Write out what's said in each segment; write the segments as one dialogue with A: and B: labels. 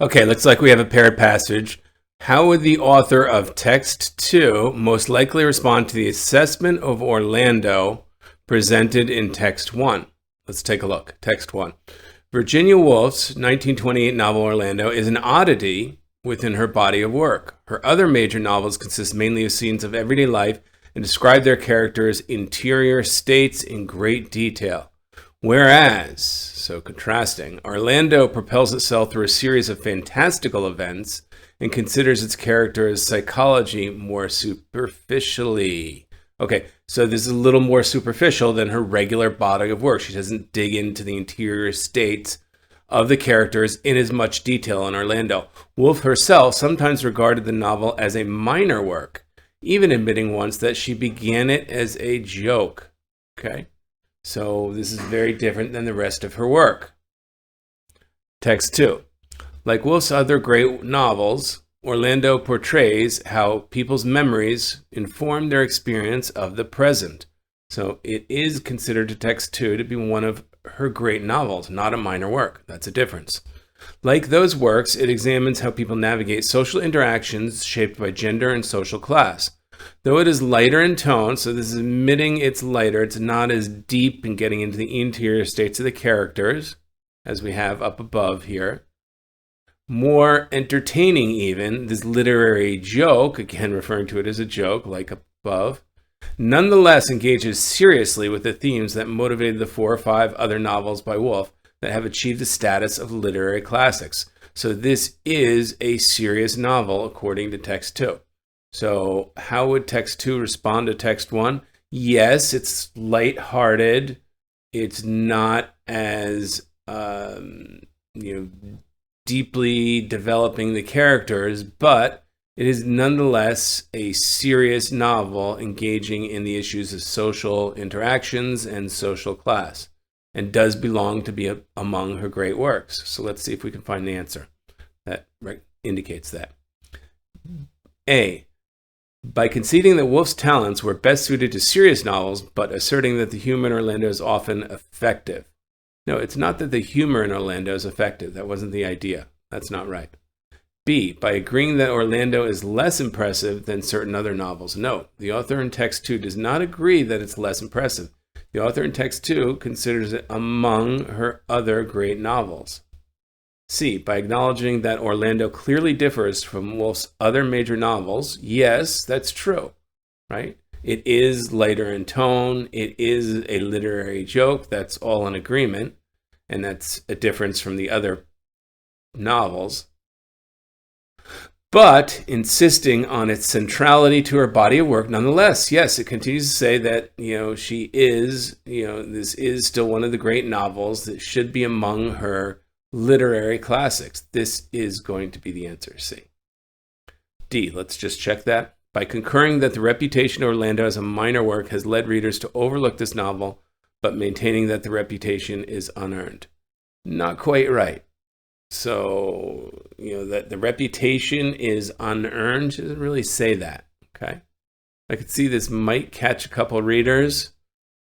A: Okay, looks like we have a paired passage. How would the author of Text 2 most likely respond to the assessment of Orlando presented in Text 1? Let's take a look. Text 1. Virginia Woolf's 1928 novel Orlando is an oddity within her body of work. Her other major novels consist mainly of scenes of everyday life and describe their characters' interior states in great detail. Whereas, so contrasting, Orlando propels itself through a series of fantastical events and considers its characters' psychology more superficially. Okay, so this is a little more superficial than her regular body of work. She doesn't dig into the interior states of the characters in as much detail in Orlando. Woolf herself sometimes regarded the novel as a minor work, even admitting once that she began it as a joke. Okay, so this is very different than the rest of her work. Text 2. Like Woolf's other great novels, Orlando portrays how people's memories inform their experience of the present. So it is considered to Text 2 to be one of her great novels, not a minor work. That's a difference. Like those works, it examines how people navigate social interactions shaped by gender and social class. Though it is lighter in tone, so this is admitting it's lighter, it's not as deep in getting into the interior states of the characters, as we have up above here. More entertaining even, this literary joke, again referring to it as a joke, like above, nonetheless engages seriously with the themes that motivated the 4 or 5 other novels by Woolf that have achieved the status of literary classics. So this is a serious novel, according to Text 2. So how would Text 2 respond to Text 1? Yes, it's lighthearted. It's not as, deeply developing the characters, but it is nonetheless a serious novel engaging in the issues of social interactions and social class, and does belong to be among her great works. So let's see if we can find the answer that indicates that. A. By conceding that Woolf's talents were best suited to serious novels, but asserting that the humor in Orlando is often effective. No, it's not that the humor in Orlando is effective. That wasn't the idea. That's not right. B, by agreeing that Orlando is less impressive than certain other novels. No, the author in Text 2 does not agree that it's less impressive. The author in Text 2 considers it among her other great novels. C, by acknowledging that Orlando clearly differs from Woolf's other major novels. Yes, that's true, right? It is lighter in tone. It is a literary joke. That's all in agreement. And that's a difference from the other novels. But insisting on its centrality to her body of work, nonetheless, yes, it continues to say that, she is, this is still one of the great novels that should be among her literary classics. This is going to be the answer, C. D, let's just check that. By concurring that the reputation of Orlando as a minor work has led readers to overlook this novel, but maintaining that the reputation is unearned. Not quite right. So, that the reputation is unearned doesn't really say that, okay? I could see this might catch a couple readers.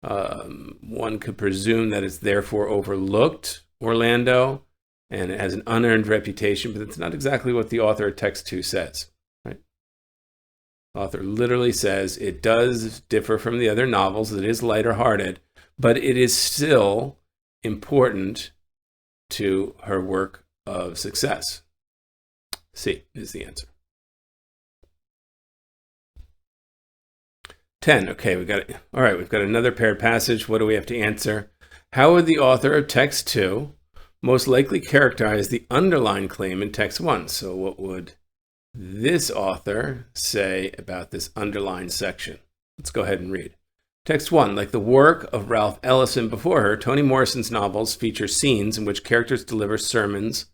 A: One could presume that it's therefore overlooked Orlando, and it has an unearned reputation, but that's not exactly what the author of Text 2 says. Author literally says it does differ from the other novels. It is lighter hearted, but it is still important to her work of success. C is the answer. 10. Okay, we got it. All right, we've got another paired passage. What do we have to answer? How would the author of Text 2 most likely characterize the underlined claim in Text 1? So what would this author say about this underlined section? Let's go ahead and read. Text 1. Like the work of Ralph Ellison before her, Toni Morrison's novels feature scenes in which characters deliver sermons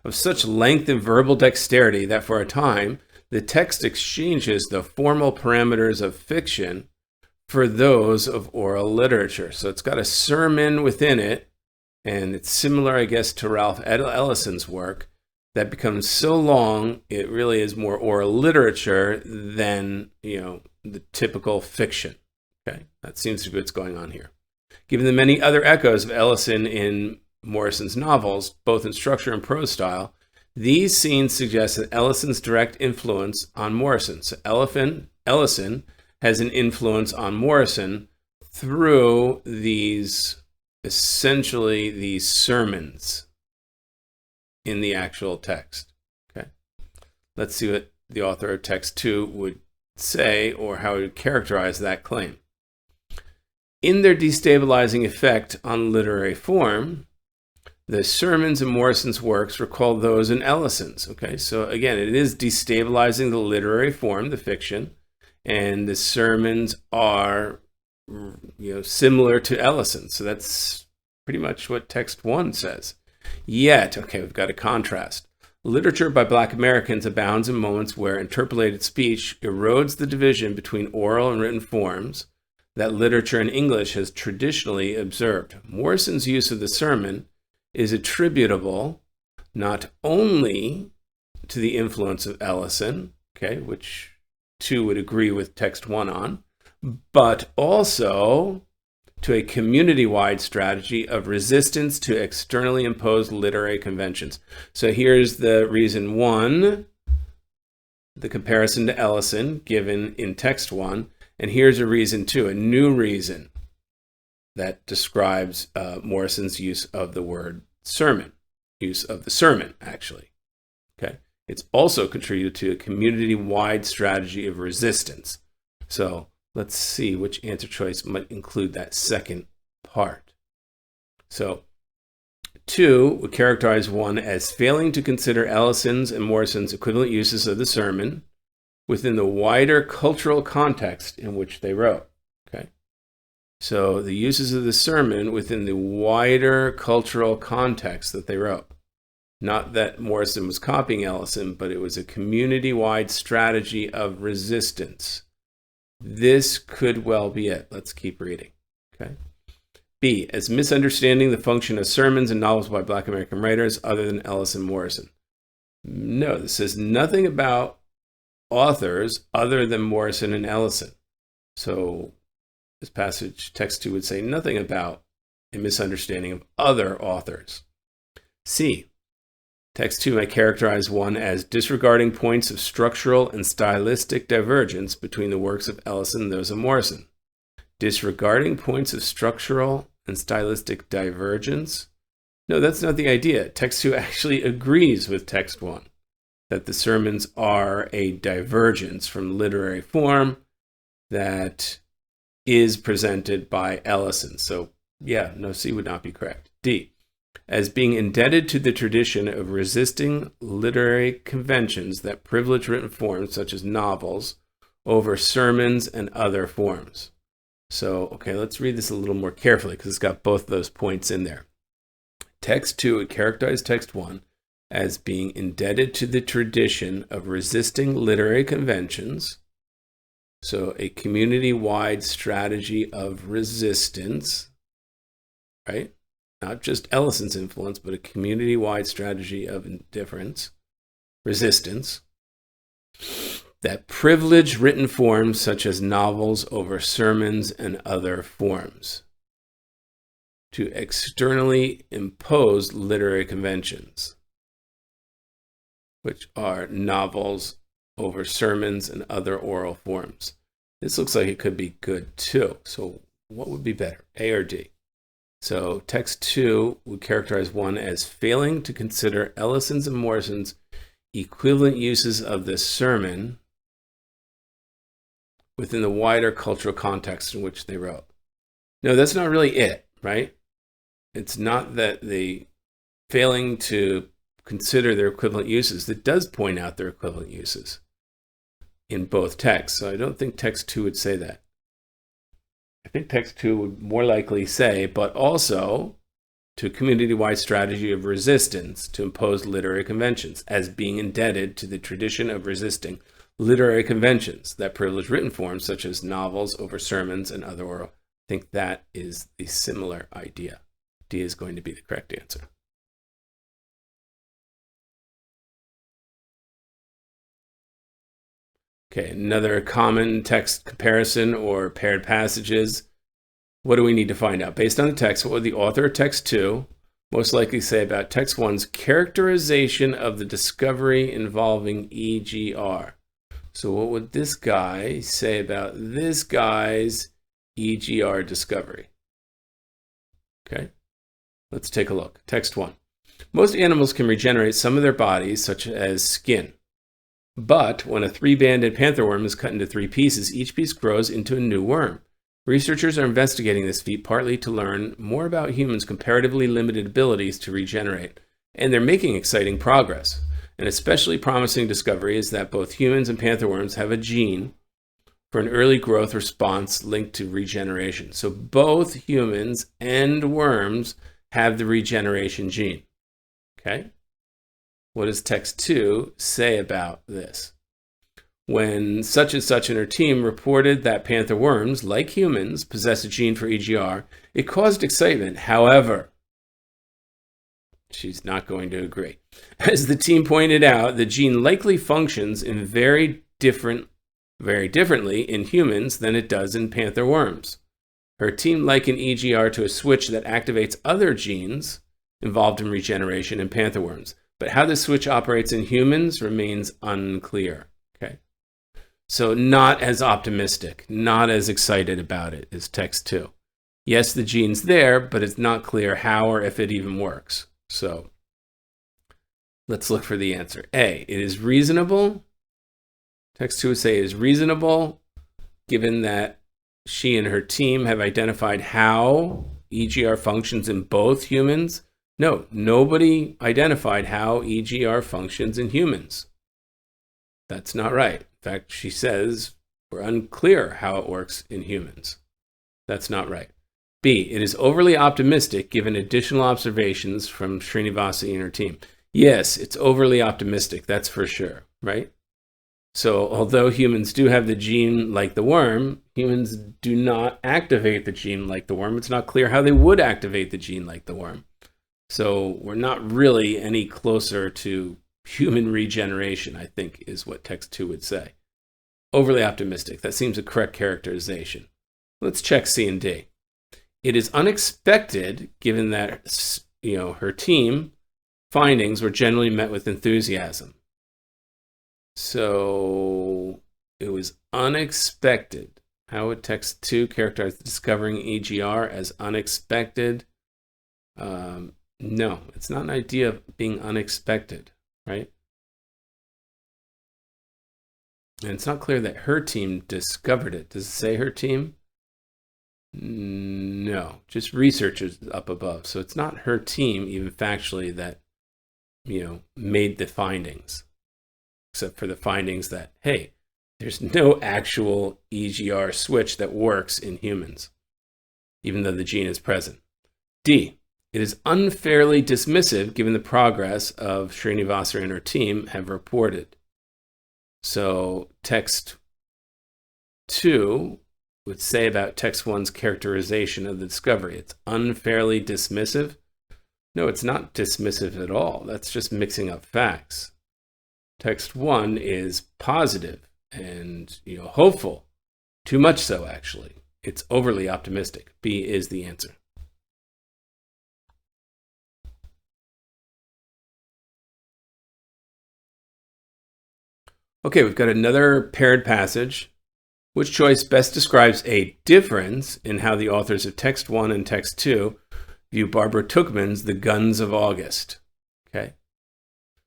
A: of such length and verbal dexterity that for a time, the text exchanges the formal parameters of fiction for those of oral literature. So it's got a sermon within it, and it's similar, I guess, to Ralph Ellison's work. That becomes so long, it really is more oral literature than, the typical fiction. Okay, that seems to be what's going on here. Given the many other echoes of Ellison in Morrison's novels, both in structure and prose style, These scenes suggest that Ellison's direct influence on Morrison. So Ellison has an influence on Morrison through essentially these sermons in the actual text. Okay, let's see what the author of text 2 would say, or how he would characterize that claim. In their destabilizing effect on literary form, the sermons in Morrison's works recall those in Ellison's. Okay, so again, it is destabilizing the literary form, the fiction, and the sermons are, similar to Ellison's. So that's pretty much what text 1 says. Yet, okay, we've got a contrast. Literature by Black Americans abounds in moments where interpolated speech erodes the division between oral and written forms that literature in English has traditionally observed. Morrison's use of the sermon is attributable not only to the influence of Ellison, okay, which 2 would agree with text 1 on, but also to a community-wide strategy of resistance to externally imposed literary conventions. So here's the reason 1, the comparison to Ellison given in text 1, and here's a reason 2, a new reason that describes Morrison's use of the word sermon, use of the sermon, actually. Okay, it's also contributed to a community-wide strategy of resistance. So let's see which answer choice might include that second part. So 2 would characterize 1 as failing to consider Ellison's and Morrison's equivalent uses of the sermon within the wider cultural context in which they wrote. Okay, so the uses of the sermon within the wider cultural context that they wrote. Not that Morrison was copying Ellison, but it was a community-wide strategy of resistance. This could well be it. Let's keep reading. Okay. B, as misunderstanding the function of sermons and novels by Black American writers other than Ellison Morrison. No, this says nothing about authors other than Morrison and Ellison. So this passage, text 2, would say nothing about a misunderstanding of other authors. C, text 2 might characterize 1 as disregarding points of structural and stylistic divergence between the works of Ellison and those of Morrison. Disregarding points of structural and stylistic divergence? No, that's not the idea. Text 2 actually agrees with text 1, that the sermons are a divergence from literary form that is presented by Ellison. So yeah, no, C would not be correct. D, as being indebted to the tradition of resisting literary conventions that privilege written forms such as novels over sermons and other forms. So, okay, let's read this a little more carefully because it's got both those points in there. Text 2 would characterize text 1 as being indebted to the tradition of resisting literary conventions, so a community-wide strategy of resistance, right? Not just Ellison's influence, but a community-wide strategy of resistance, that privilege written forms such as novels over sermons and other forms to externally impose literary conventions, which are novels over sermons and other oral forms. This looks like it could be good too. So what would be better, A or D? So text 2 would characterize 1 as failing to consider Ellison's and Morrison's equivalent uses of the sermon within the wider cultural context in which they wrote. No, that's not really it, right? It's not that they failing to consider their equivalent uses. That does point out their equivalent uses in both texts. So I don't think text 2 would say that. I think text 2 would more likely say, but also to a community-wide strategy of resistance to impose literary conventions as being indebted to the tradition of resisting literary conventions that privilege written forms such as novels over sermons and other oral. I think that is the similar idea. D is going to be the correct answer. Okay, another common text comparison or paired passages. What do we need to find out? Based on the text, what would the author of text 2 most likely say about text 1's characterization of the discovery involving EGR. So what would this guy say about this guy's EGR discovery? Okay, let's take a look. Text 1. Most animals can regenerate some of their bodies, such as skin. But when a 3-banded panther worm is cut into 3 pieces, each piece grows into a new worm. Researchers are investigating this feat partly to learn more about humans' comparatively limited abilities to regenerate, and they're making exciting progress. An especially promising discovery is that both humans and panther worms have a gene for an early growth response linked to regeneration. So both humans and worms have the regeneration gene. Okay? What does text 2 say about this? When such and such and her team reported that panther worms, like humans, possess a gene for EGR, it caused excitement. However, she's not going to agree. As the team pointed out, the gene likely functions in very differently in humans than it does in panther worms. Her team likened EGR to a switch that activates other genes involved in regeneration in panther worms. But how this switch operates in humans remains unclear. Okay, so not as optimistic, not as excited about it as text 2. Yes, the gene's there, but it's not clear how or if it even works. So let's look for the answer. A, it is reasonable. Text 2 would say it is reasonable, given that she and her team have identified how EGR functions in both humans. No, nobody identified how EGR functions in humans. That's not right. In fact, she says we're unclear how it works in humans. That's not right. B, it is overly optimistic given additional observations from Srinivasa and her team. Yes, it's overly optimistic, that's for sure, right? So although humans do have the gene like the worm, humans do not activate the gene like the worm. It's not clear how they would activate the gene like the worm. So we're not really any closer to human regeneration, I think, is what text 2 would say. Overly optimistic. That seems a correct characterization. Let's check C and D. It is unexpected, given that her team findings were generally met with enthusiasm. So it was unexpected. How would text 2 characterize discovering EGR as unexpected? No, it's not an idea of being unexpected, right? And it's not clear that her team discovered it. Does it say her team? No, just researchers up above. So it's not her team, even factually, that made the findings, except for the findings that, hey, there's no actual EGR switch that works in humans, even though the gene is present. D, it is unfairly dismissive given the progress of Srinivasa and her team have reported. So text 2 would say about text 1's characterization of the discovery. It's unfairly dismissive. No, it's not dismissive at all. That's just mixing up facts. Text 1 is positive and hopeful. Too much so, actually. It's overly optimistic. B is the answer. Okay, we've got another paired passage. Which choice best describes a difference in how the authors of text 1 and text 2 view Barbara Tuchman's The Guns of August? Okay,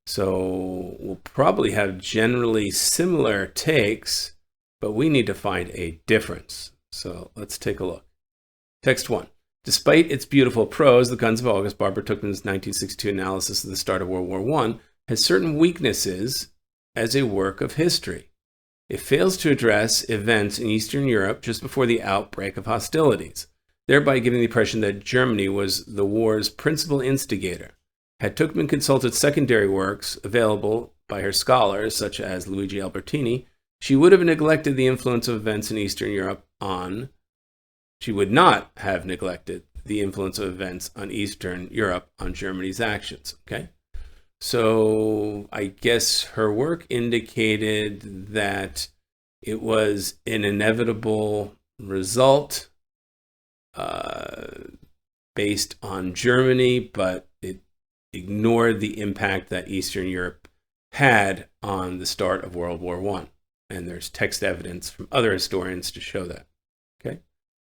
A: so we'll probably have generally similar takes, but we need to find a difference. So let's take a look. Text 1. Despite its beautiful prose, The Guns of August, Barbara Tuchman's 1962 analysis of the start of World War I, has certain weaknesses as a work of history. It fails to address events in Eastern Europe just before the outbreak of hostilities, thereby giving the impression that Germany was the war's principal instigator. Had Tuchman consulted secondary works available by her scholars, such as Luigi Albertini, she would have neglected the influence of events in Eastern Europe She would not have neglected the influence of events on Eastern Europe on Germany's actions. Okay? So I guess her work indicated that it was an inevitable result based on Germany, but ignored the impact that Eastern Europe had on the start of World War I. And there's text evidence from other historians to show that. Okay,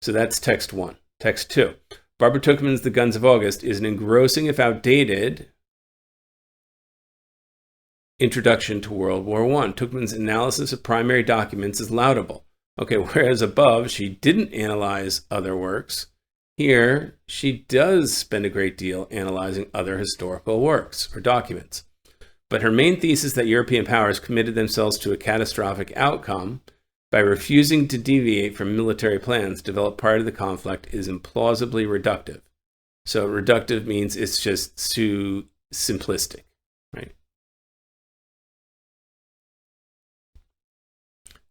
A: so that's text 1. Text 2. Barbara Tuchman's The Guns of August is an engrossing, if outdated, introduction to World War I. Tuchman's analysis of primary documents is laudable. Okay, whereas above, she didn't analyze other works, here she does spend a great deal analyzing other historical works or documents. But her main thesis that European powers committed themselves to a catastrophic outcome by refusing to deviate from military plans developed prior to the conflict is implausibly reductive. So reductive means it's just too simplistic, right?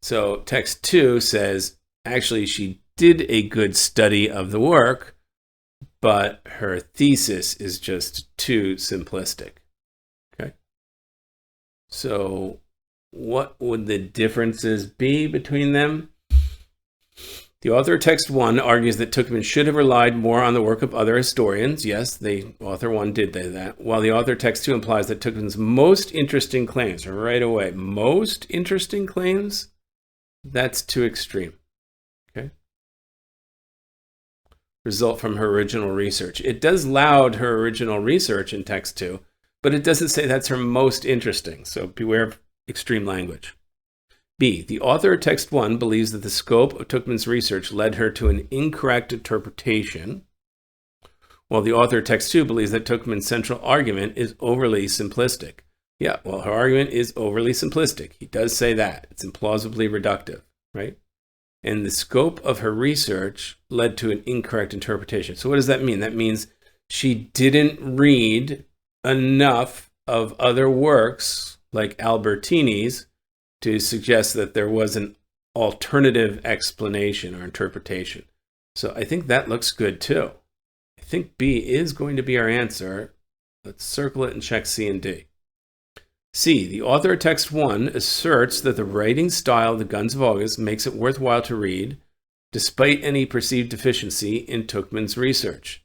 A: So text 2 says, actually, she did a good study of the work, but her thesis is just too simplistic. Okay. So what would the differences be between them? The author of text 1 argues that Tuchman should have relied more on the work of other historians. Yes, the author 1 did that. While the author of text 2 implies that Tuchman's most interesting claims, right away, most interesting claims, that's too extreme. Okay. Result from her original research. It does laud her original research in text 2, but it doesn't say that's her most interesting. So beware of extreme language. B, the author of text 1 believes that the scope of Tuchman's research led her to an incorrect interpretation, while the author of text 2 believes that Tuchman's central argument is overly simplistic. Yeah, well, her argument is overly simplistic. He does say that. It's implausibly reductive, right? And the scope of her research led to an incorrect interpretation. So what does that mean? That means she didn't read enough of other works like Albertini's to suggest that there was an alternative explanation or interpretation. So I think that looks good too. I think B is going to be our answer. Let's circle it and check C and D. C, the author of text 1 asserts that the writing style of The Guns of August makes it worthwhile to read, despite any perceived deficiency in Tuchman's research.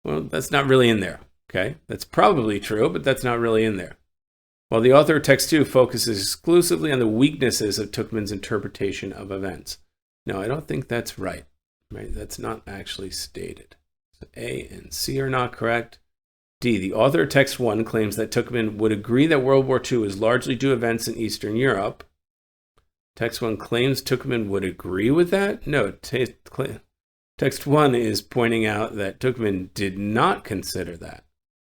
A: Well, that's not really in there, okay? That's probably true, but that's not really in there. While the author of text 2 focuses exclusively on the weaknesses of Tuchman's interpretation of events. No, I don't think that's right? That's not actually stated. So A and C are not correct. D, the author of text 1 claims that Tuchman would agree that World War II is largely due to events in Eastern Europe. Text 1 claims Tuchman would agree with that? No, text 1 is pointing out that Tuchman did not consider that.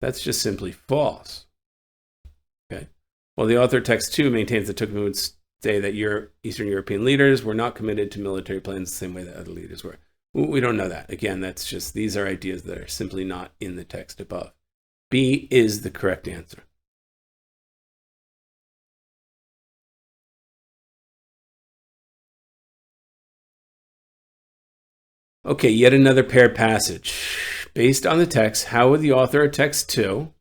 A: That's just simply false. Okay. While the author of text 2 maintains that Tuchman would say that Eastern European leaders were not committed to military plans the same way that other leaders were. We don't know that. Again, that's just, these are ideas that are simply not in the text above. B is the correct answer. Okay, yet another paired passage. Based on the text, how would the author of text 2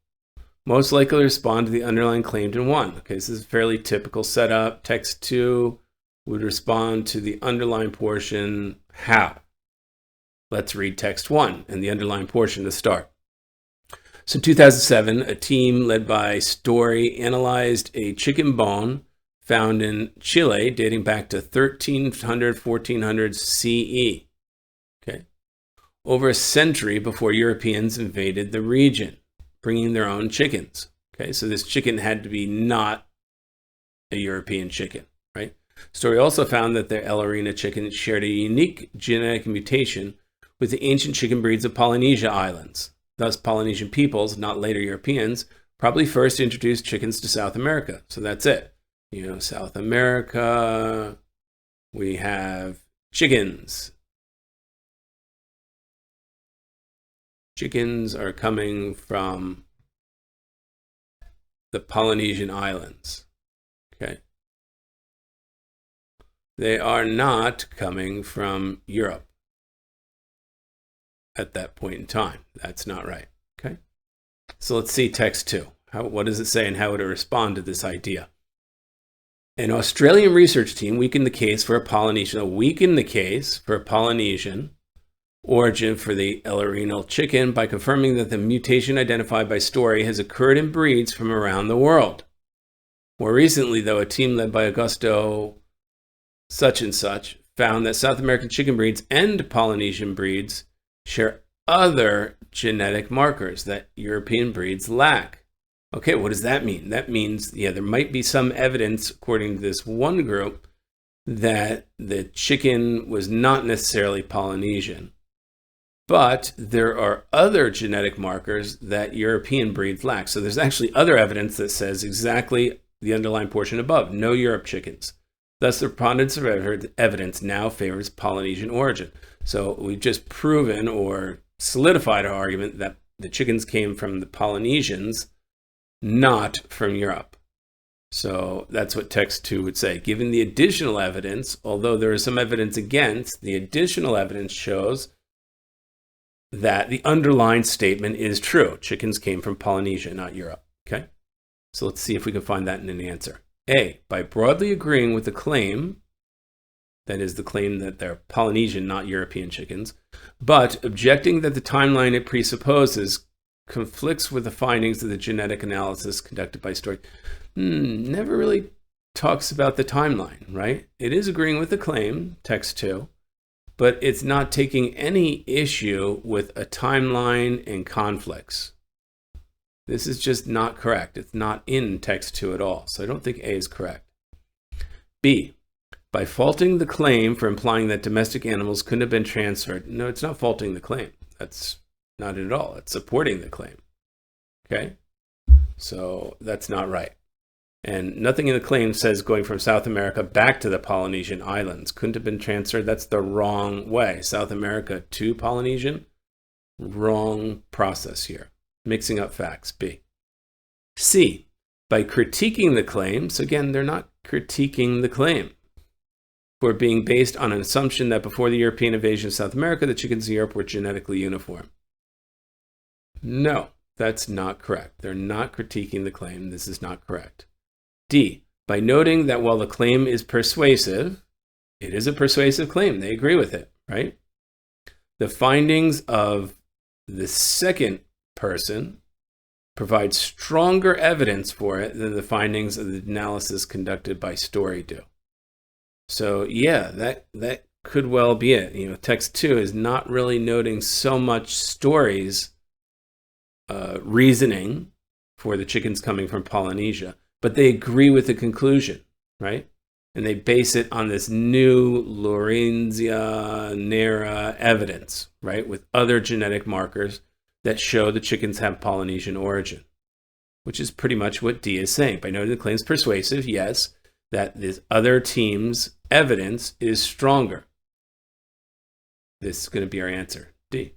A: most likely respond to the underlying claimed in 1? Okay, this is a fairly typical setup. Text 2 would respond to the underlying portion. How? Let's read text 1 and the underlying portion to start. So in 2007, a team led by Story analyzed a chicken bone found in Chile dating back to 1300, 1400 CE. Okay. Over a century before Europeans invaded the region, bringing their own chickens. Okay, so this chicken had to be not a European chicken, right? Story also found that the El Arena chicken shared a unique genetic mutation with the ancient chicken breeds of Polynesia Islands. Thus, Polynesian peoples, not later Europeans, probably first introduced chickens to South America. So that's it. You know, South America, we have chickens. Chickens are coming from the Polynesian Islands. Okay. They are not coming from Europe at that point in time. That's not right. Okay. So let's see text 2. What does it say and how would it respond to this idea? An Australian research team weakened the case for a Polynesian origin for the El chicken by confirming that the mutation identified by Story has occurred in breeds from around the world. More recently, though, a team led by Augusto such and such found that South American chicken breeds and Polynesian breeds share other genetic markers that European breeds lack. Okay, what does that mean? That means, there might be some evidence, according to this one group, that the chicken was not necessarily Polynesian. But there are other genetic markers that European breeds lack. So there's actually other evidence that says exactly the underlying portion above, no Europe chickens. Thus, the preponderance of evidence now favors Polynesian origin. So we've just proven or solidified our argument that the chickens came from the Polynesians, not from Europe. So that's what text 2 would say. Given the additional evidence, although there is some evidence against, the additional evidence shows that the underlying statement is true. Chickens came from Polynesia, not Europe. Okay? So let's see if we can find that in an answer. A, by broadly agreeing with the claim, that is the claim that they're Polynesian, not European chickens, but objecting that the timeline it presupposes conflicts with the findings of the genetic analysis conducted by Story. Never really talks about the timeline, right? It is agreeing with the claim, text 2, but it's not taking any issue with a timeline and conflicts. This is just not correct. It's not in text 2 at all. So I don't think A is correct. B, by faulting the claim for implying that domestic animals couldn't have been transferred. No, it's not faulting the claim. That's not it at all. It's supporting the claim. Okay? So that's not right. And nothing in the claim says going from South America back to the Polynesian islands. Couldn't have been transferred. That's the wrong way. South America to Polynesian, wrong process here. Mixing up facts, B. C, by critiquing the claims, again, they're not critiquing the claim, for being based on an assumption that before the European invasion of South America, the chickens in Europe were genetically uniform. No, that's not correct. They're not critiquing the claim. This is not correct. D, by noting that while the claim is persuasive, it is a persuasive claim. They agree with it, right? The findings of the second person provide stronger evidence for it than the findings of the analysis conducted by Story do. So yeah, that could well be it. Text 2 is not really noting so much Story's reasoning for the chickens coming from Polynesia, but they agree with the conclusion, right? And they base it on this new Lorenzia Nera evidence, right? With other genetic markers that show the chickens have Polynesian origin, which is pretty much what D is saying. By noting the claim's persuasive, yes, that this other team's evidence is stronger. This is going to be our answer, D.